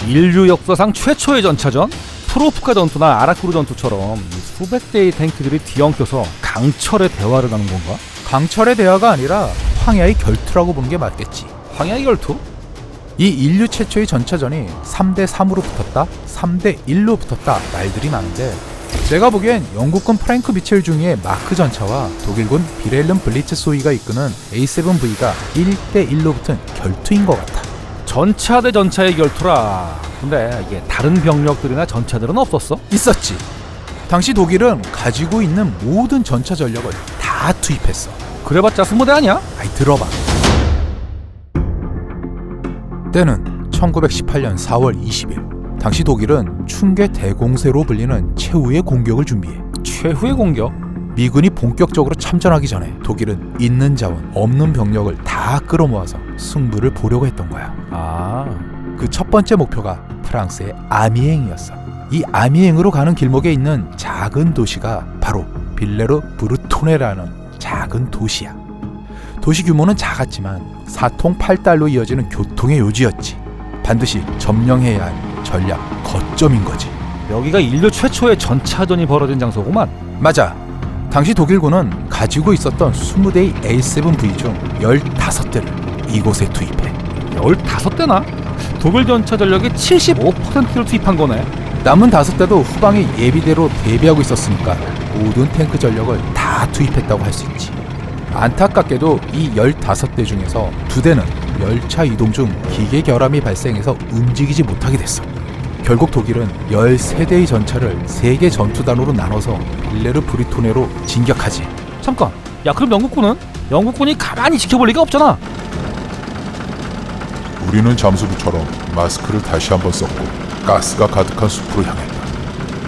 인류 역사상 최초의 전차전? 프로프카 전투나 아라쿠르 전투처럼 수백 대의 탱크들이 뒤엉켜서 강철의 대화를 나눈 건가? 강철의 대화가 아니라 황야의 결투라고 보는 게 맞겠지. 황야의 결투? 이 인류 최초의 전차전이 3대3으로 붙었다, 3대1로 붙었다 말들이 많은데, 내가 보기엔 영국군 프랭크 미첼 중위의 마크 전차와 독일군 비렐름 블리츠소이가 이끄는 A7V가 1대1로 붙은 결투인 것 같아. 전차 대 전차의 결투라. 근데 이게 다른 병력들이나 전차들은 없었어? 있었지. 당시 독일은 가지고 있는 모든 전차 전력을 다 투입했어. 그래봤자 20대 아니야? 아이, 들어봐. 때는 1918년 4월 20일. 당시 독일은 충계 대공세로 불리는 최후의 공격을 준비해. 최후의 공격? 미군이 본격적으로 참전하기 전에 독일은 있는 자원, 없는 병력을 다 끌어모아서 승부를 보려고 했던 거야. 그 첫 번째 목표가 프랑스의 아미행이었어. 이 아미행으로 가는 길목에 있는 작은 도시가 바로 빌레르 브루토네라는 작은 도시야. 도시 규모는 작았지만 사통팔달로 이어지는 교통의 요지였지. 반드시 점령해야 할 전략 거점인 거지. 여기가 인류 최초의 전차전이 벌어진 장소구만. 맞아. 당시 독일군은 가지고 있었던 20대의 A7V 중 15대를 이곳에 투입해. 15대나? 독일 전차 전력의 75%를 투입한 거네. 남은 5대도 후방의 예비대로 대비하고 있었으니까 모든 탱크 전력을 다 투입했다고 할 수 있지. 안타깝게도 이 15대 중에서 2대는 열차 이동 중 기계 결함이 발생해서 움직이지 못하게 됐어. 결국 독일은 13대의 전차를 3개 전투단으로 나눠서 빌레르 브리토네로 진격하지. 잠깐, 야 그럼 영국군은? 영국군이 가만히 지켜볼 리가 없잖아. 우리는 잠수부처럼 마스크를 다시 한번 썼고 가스가 가득한 숲으로 향했다.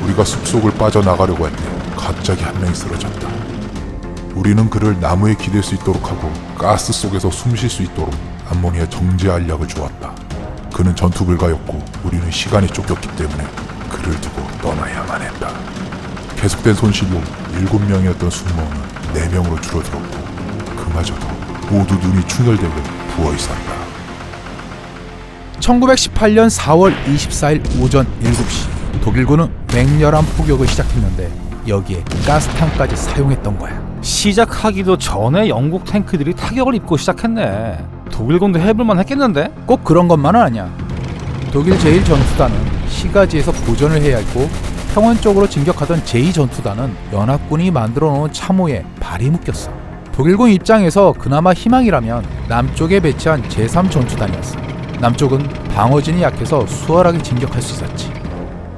우리가 숲속을 빠져나가려고 할 때 갑자기 한 명이 쓰러졌다. 우리는 그를 나무에 기댈 수 있도록 하고 가스 속에서 숨 쉴 수 있도록 암모니아 정제 알약을 주었다. 그는 전투 불가였고 우리는 시간이 쫓겼기 때문에 그를 두고 떠나야만 했다. 계속된 손실로 7명이었던 승무원은 4명으로 줄어들었고 그마저도 모두 눈이 충혈되고 부어있었다. 1918년 4월 24일 오전 7시 독일군은 맹렬한 포격을 시작했는데 여기에 가스탄까지 사용했던 거야. 시작하기도 전에 영국 탱크들이 타격을 입고 시작했네. 독일군도 해볼만 했겠는데? 꼭 그런 것만은 아니야. 독일 제1전투단은 시가지에서 보전을 해야 했고 평원적으로 진격하던 제2전투단은 연합군이 만들어 놓은 참호에 발이 묶였어. 독일군 입장에서 그나마 희망이라면 남쪽에 배치한 제3전투단이었어. 남쪽은 방어진이 약해서 수월하게 진격할 수 있었지.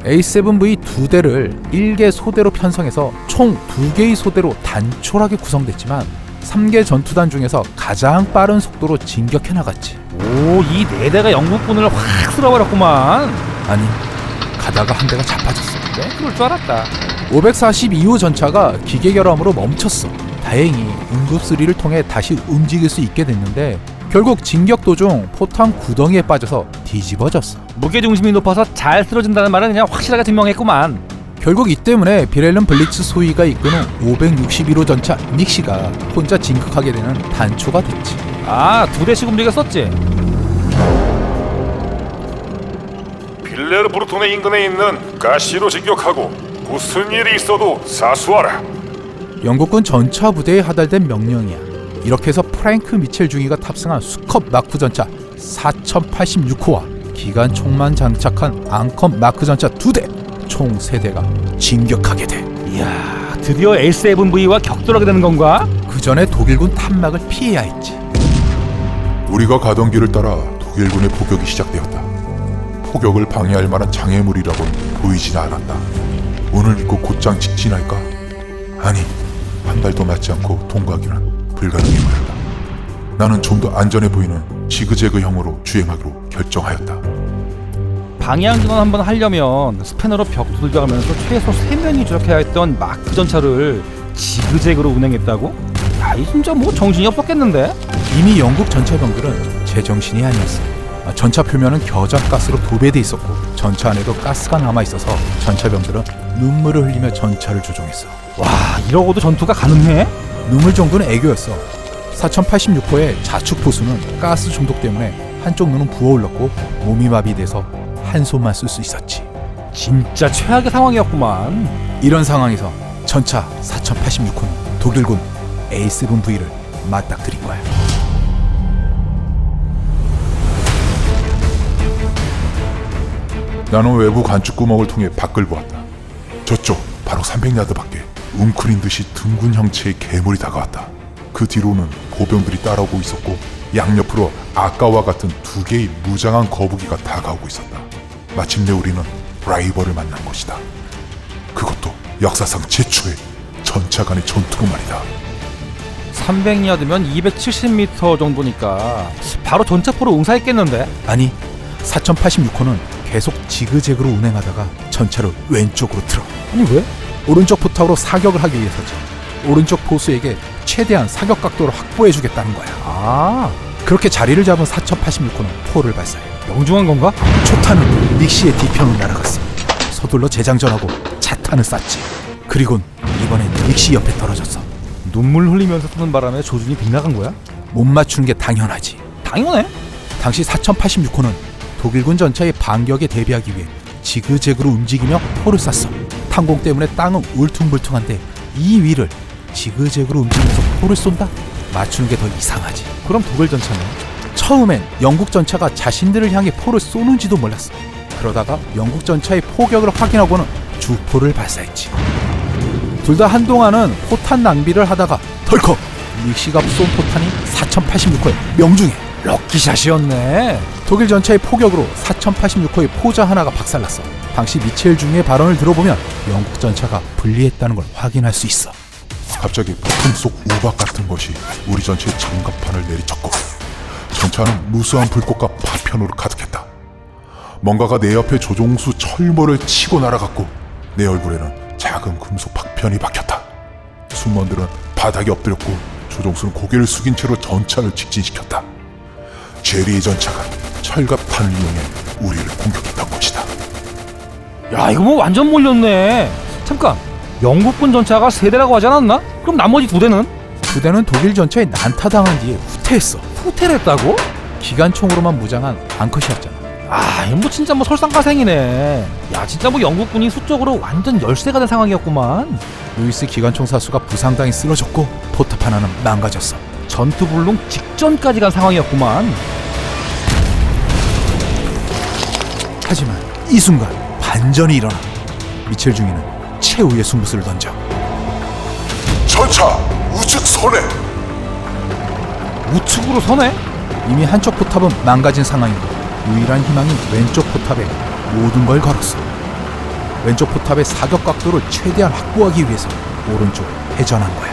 A7V 2대를 1개 소대로 편성해서 총 2개의 소대로 단촐하게 구성됐지만 3개 전투단 중에서 가장 빠른 속도로 진격해 나갔지. 오, 이 4대가 영국군을 확 쓸어버렸구만. 아니, 가다가 한 대가 자빠졌어. 네, 그럴 줄 알았다. 542호 전차가 기계 결함으로 멈췄어. 다행히 응급 수리를 통해 다시 움직일 수 있게 됐는데 결국 진격 도중 포탄 구덩이에 빠져서 뒤집어졌어. 무게중심이 높아서 잘 쓰러진다는 말은 그냥 확실하게 증명했구만. 결국 이 때문에 비렐름 블리츠 소위가 이끄는 561호 전차 닉시가 혼자 진격하게 되는 단초가 됐지. 아, 2대씩 움직였었지. 빌레르 브루토네 인근에 있는 가시로 진격하고 무슨 일이 있어도 사수하라. 영국군 전차 부대에 하달된 명령이야. 이렇게 해서 프랭크 미첼 중위가 탑승한 수컵 마크 전차 4086호와 기관총만 장착한 앙컴 마크 전차 2대 총 3대가 진격하게 돼. 이야, 드디어 A7V와 격돌하게 되는 건가? 그 전에 독일군 탐막을 피해야 했지. 우리가 가던 길을 따라 독일군의 포격이 시작되었다. 포격을 방해할 만한 장애물이라고는 보이지는 않았다. 오늘 믿고 곧장 직진할까? 아니, 한 발도 맞지 않고 통과하기란 불가능해 보였다. 나는 좀 더 안전해 보이는 지그재그형으로 주행하기로 결정하였다. 방향 전환 한번 하려면 스패너로 벽 두들겨가면서 최소 3명이 조작해야 했던 마크 전차를 지그재그로 운행했다고? 야, 이 진짜 뭐 정신이 없었겠는데? 이미 영국 전차병들은 제정신이 아니었어. 전차 표면은 겨자가스로 도배돼 있었고 전차 안에도 가스가 남아있어서 전차병들은 눈물을 흘리며 전차를 조종했어. 와, 이러고도 전투가 가능해? 눈물 정도는 애교였어. 4086호의 자축 보수는 가스 중독 때문에 한쪽 눈은 부어올랐고 몸이 마비돼서 한 손만 쓸 수 있었지. 진짜 최악의 상황이었구만. 이런 상황에서 전차 4086호는 독일군 A7V를 맞닥뜨린 거야. 나는 외부 관측 구멍을 통해 밖을 보았다. 저쪽 바로 300야드 밖에 웅크린 듯이 둥근 형체의 괴물이 다가왔다. 그 뒤로는 보병들이 따라오고 있었고 양옆으로 아까와 같은 두 개의 무장한 거북이가 다가오고 있었다. 마침내 우리는 라이벌을 만난 것이다. 그것도 역사상 최초의 전차 간의 전투로 말이다. 300야드면 270m 정도니까 바로 전차포로 응사했겠는데? 아니, 4086호는 계속 지그재그로 운행하다가 전차를 왼쪽으로 틀어. 아니 왜? 오른쪽 포탑으로 사격을 하기 위해서지. 오른쪽 포수에게 최대한 사격 각도를 확보해주겠다는 거야. 아, 그렇게 자리를 잡은 4086호는 포를 발사해. 명중한 건가? 초탄은 닉시의 뒤편으로 날아갔어. 서둘러 재장전하고 차탄을 쐈지. 그리곤 이번엔 닉시 옆에 떨어졌어. 눈물 흘리면서 쏘는 바람에 조준이 빗나간 거야? 못 맞추는 게 당연하지. 당연해. 당시 4086호는 독일군 전차의 반격에 대비하기 위해 지그재그로 움직이며 포를 쐈어. 탄공 때문에 땅은 울퉁불퉁한데 이 위를 지그재그로 움직이면서 포를 쏜다? 맞추는 게 더 이상하지. 그럼 독일 전차는? 처음엔 영국 전차가 자신들을 향해 포를 쏘는지도 몰랐어. 그러다가 영국 전차의 포격을 확인하고는 주포를 발사했지. 둘 다 한동안은 포탄 낭비를 하다가 덜컥 닉시가 쏜 포탄이 4086호에 명중해. 럭키샷이었네. 독일 전차의 포격으로 4086호의 포자 하나가 박살났어. 당시 미첼 중위의 발언을 들어보면 영국 전차가 불리했다는 걸 확인할 수 있어. 갑자기 폭풍 속 우박 같은 것이 우리 전체의 장갑판을 내리쳤고 전차는 무수한 불꽃과 파편으로 가득했다. 뭔가가 내 옆에 조종수 철모를 치고 날아갔고 내 얼굴에는 작은 금속 파편이 박혔다. 승무원들은 바닥에 엎드렸고 조종수는 고개를 숙인 채로 전차를 직진시켰다. 제리의 전차가 철갑탄을 이용해 우리를 공격했던 것이다. 야, 이거 뭐 완전 몰렸네. 잠깐, 영국군 전차가 3대라고 하지 않았나? 그럼 나머지 2대는? 2대는 독일 전차에 난타당한 뒤에 후퇴했어. 후퇴했다고? 기관총으로만 무장한 앙컷이었잖아. 아, 이거 뭐 진짜 뭐 설상가생이네. 야, 진짜 뭐 영국군이 수적으로 완전 열세가 된 상황이었구만. 루이스 기관총 사수가 부상당해 쓰러졌고 포탑 하나는 망가졌어. 전투불능 직전까지 간 상황이었구만. 하지만 이 순간 반전이 일어나. 미첼 중위는 최후의 승부수를 던져. 전차 우측 선에! 우측으로 서네? 이미 한쪽 포탑은 망가진 상황이고 유일한 희망인 왼쪽 포탑에 모든 걸 걸었어. 왼쪽 포탑의 사격 각도를 최대한 확보하기 위해서 오른쪽으로 회전한 거야.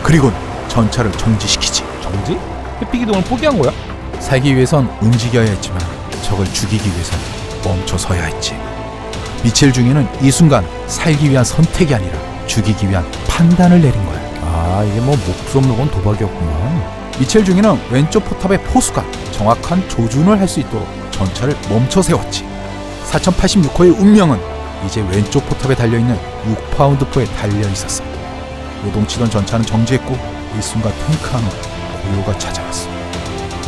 그리고 전차를 정지시키지. 정지? 회피기동을 포기한 거야? 살기 위해선 움직여야 했지만 적을 죽이기 위해선 멈춰서야 했지. 미첼 중위는 이 순간 살기 위한 선택이 아니라 죽이기 위한 판단을 내린 거야. 아, 이게 뭐 목숨 놓은 도박이었구만. 미첼 중위는 왼쪽 포탑의 포수가 정확한 조준을 할 수 있도록 전차를 멈춰 세웠지. 4086호의 운명은 이제 왼쪽 포탑에 달려있는 6파운드포에 달려있었어. 요동치던 전차는 정지했고 이 순간 탱크하는 고요가 찾아왔어.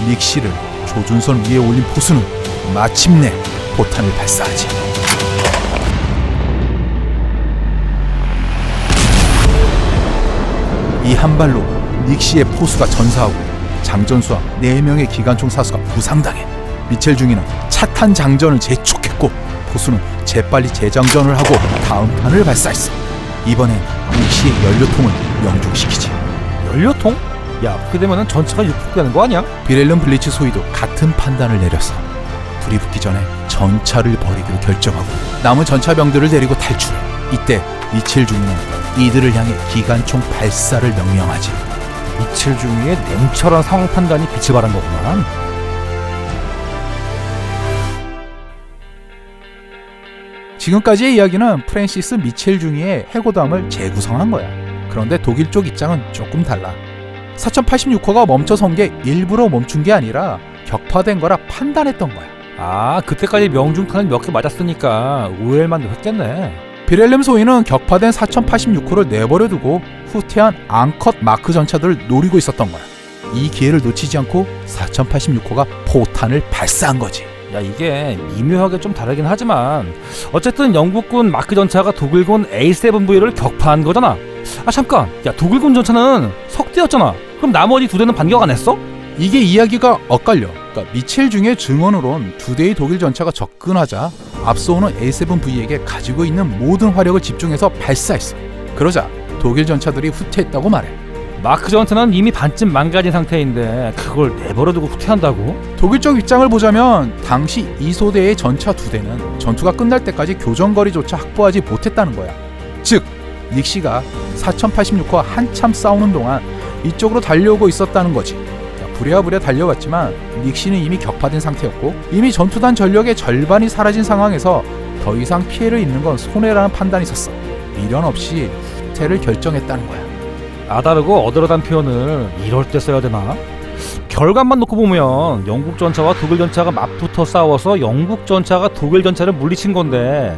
닉시를 조준선 위에 올린 포수는 마침내 포탄을 발사하지. 이 한 발로 닉시의 포수가 전사하고 장전수와 4명의 기관총 사수가 부상당해. 미첼 중위는 차탄 장전을 재촉했고 포수는 재빨리 재장전을 하고 다음 탄을 발사했어. 이번엔 닉시의 연료통을 명중시키지. 연료통? 야, 그렇게 되면은 전차가 육폭되는 거 아니야? 비렐름 블리츠 소위도 같은 판단을 내렸어. 불이 붙기 전에 전차를 버리기로 결정하고 남은 전차병들을 데리고 탈출해. 이때 미첼 중위는 이들을 향해 기관총 발사를 명령하지. 미첼 중위의 냉철한 상황 판단이 빛을 발한 거구만. 지금까지의 이야기는 프랜시스 미첼 중위의 해고담을 재구성한 거야. 그런데 독일 쪽 입장은 조금 달라. 4086호가 멈춰선 게 일부러 멈춘 게 아니라 격파된 거라 판단했던 거야. 아, 그때까지 명중탄을 몇 개 맞았으니까 오해를 만들어 했겠네. 비렐름 소위는 격파된 4086호를 내버려두고 후퇴한 앙컷 마크 전차들을 노리고 있었던 거야. 이 기회를 놓치지 않고 4086호가 포탄을 발사한 거지. 야, 이게 미묘하게 좀 다르긴 하지만 어쨌든 영국군 마크 전차가 독일군 A7V를 격파한 거잖아. 아 잠깐, 야 독일군 전차는 석대였잖아. 그럼 나머지 두 대는 반격 안 했어? 이게 이야기가 엇갈려. 그러니까 미첼 중의 증언으론 두 대의 독일 전차가 접근하자 앞서오는 A7V에게 가지고 있는 모든 화력을 집중해서 발사했어. 그러자 독일 전차들이 후퇴했다고 말해. 마크 전차는 이미 반쯤 망가진 상태인데 그걸 내버려두고 후퇴한다고? 독일 쪽 입장을 보자면 당시 이 소대의 전차 두 대는 전투가 끝날 때까지 교전거리조차 확보하지 못했다는 거야. 즉 닉시가 4086호 한참 싸우는 동안 이쪽으로 달려오고 있었다는 거지. 부랴부랴 달려왔지만 닉시는 이미 격파된 상태였고 이미 전투단 전력의 절반이 사라진 상황에서 더 이상 피해를 입는 건 손해라는 판단이 섰어. 미련 없이 후퇴를 결정했다는 거야. 아다르고 어드러단 표현을 이럴 때 써야 되나? 결과만 놓고 보면 영국 전차와 독일 전차가 맞붙어 싸워서 영국 전차가 독일 전차를 물리친 건데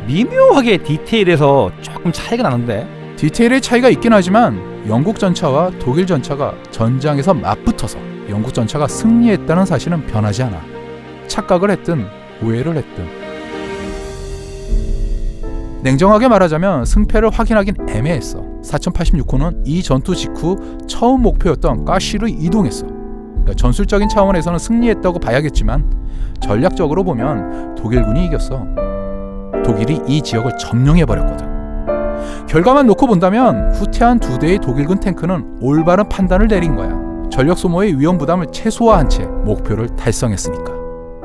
미묘하게 디테일에서 조금 차이가 나는데. 디테일의 차이가 있긴 하지만 영국 전차와 독일 전차가 전장에서 맞붙어서 영국 전차가 승리했다는 사실은 변하지 않아. 착각을 했든 오해를 했든. 냉정하게 말하자면 승패를 확인하긴 애매했어. 4086호는 이 전투 직후 처음 목표였던 까시로 이동했어. 그러니까 전술적인 차원에서는 승리했다고 봐야겠지만 전략적으로 보면 독일군이 이겼어. 독일이 이 지역을 점령해버렸거든. 결과만 놓고 본다면 후퇴한 두 대의 독일군 탱크는 올바른 판단을 내린 거야. 전력 소모의 위험 부담을 최소화한 채 목표를 달성했으니까.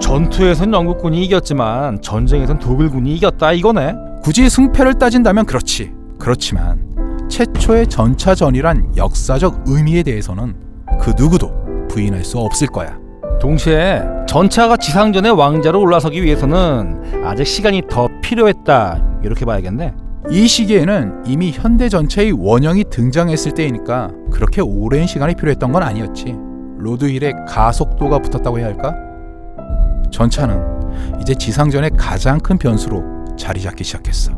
전투에선 영국군이 이겼지만 전쟁에선 독일군이 이겼다 이거네. 굳이 승패를 따진다면 그렇지. 그렇지만 최초의 전차전이란 역사적 의미에 대해서는 그 누구도 부인할 수 없을 거야. 동시에 전차가 지상전의 왕자로 올라서기 위해서는 아직 시간이 더 필요했다 이렇게 봐야겠네. 이 시기에는 이미 현대 전차의 원형이 등장했을 때이니까 그렇게 오랜 시간이 필요했던 건 아니었지. 로드힐에 가속도가 붙었다고 해야 할까? 전차는 이제 지상전의 가장 큰 변수로 자리 잡기 시작했어.